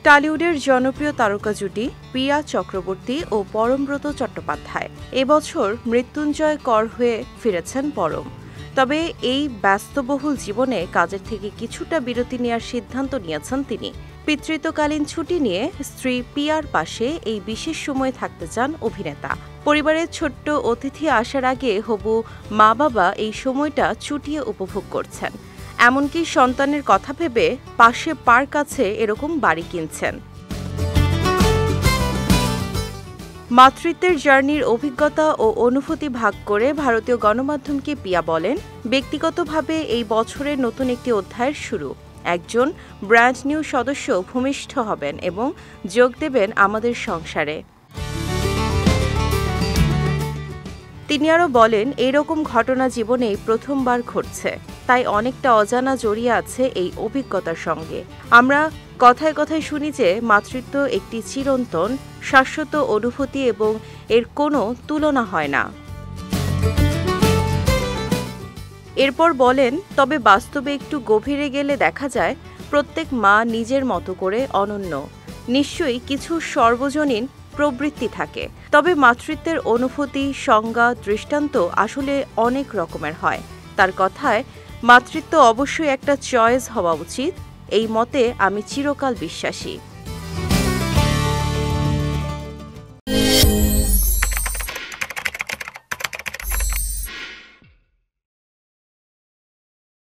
টলিউডের জনপ্রিয় তারকা জুটি প্রিয়া চক্রবর্তী ও পরমব্রত চট্টোপাধ্যায় এবছর মৃত্যুঞ্জয় কর হয়ে ফিরেছেন পরম। তবে এই ব্যস্তবহুল জীবনে কাজের থেকে কিছুটা বিরতি নেওয়ার সিদ্ধান্ত নিয়েছেন তিনি। পিতৃত্বকালীন ছুটি নিয়ে স্ত্রী পিয়ার পাশে এই বিশেষ সময়ে থাকতে চান অভিনেতা। পরিবারের ছোট্ট অতিথি আসার আগে হবু মা বাবা এই সময়টা চুটিয়ে উপভোগ করছেন। এমনকি সন্তানের কথা ভেবে পাশে পার্ক আছে এরকম বাড়ি কিনছেন। মাতৃত্বের জার্নির অভিজ্ঞতা ও অনুভূতি ভাগ করে ভারতীয় গণমাধ্যমকে পিয়া বলেন, ব্যক্তিগতভাবে এই বছরের নতুন একটি অধ্যায়ের শুরু। একজন ব্র্যান্ড নিউ সদস্য ভূমিষ্ঠ হবেন এবং যোগ দেবেন আমাদের সংসারে। তিনি আরও বলেন, এইরকম ঘটনা জীবনেই প্রথমবার ঘটছে, তাই অনেকটা অজানা জড়িয়ে আছে এই অভিজ্ঞতার সঙ্গে। আমরা কথায় কথায় শুনি যে মাতৃত্ব একটি চিরন্তন শাশ্বত অনুভূতি এবং এর কোনো তুলনা হয় না। এরপর বলেন, তবে বাস্তবে একটু গভীরে গেলে দেখা যায় প্রত্যেক মা নিজের মতো করে অনন্য। নিশ্চয়ই কিছু সর্বজনীন প্রবৃত্তি থাকে, তবে মাতৃত্বের অনুভূতি, সংজ্ঞা, দৃষ্টান্ত আসলে অনেক রকমের হয়। তার কথায়, মাতৃত্ব অবশ্যই একটা চয়েস হওয়া উচিত, এই মতে আমি চিরকাল বিশ্বাসী।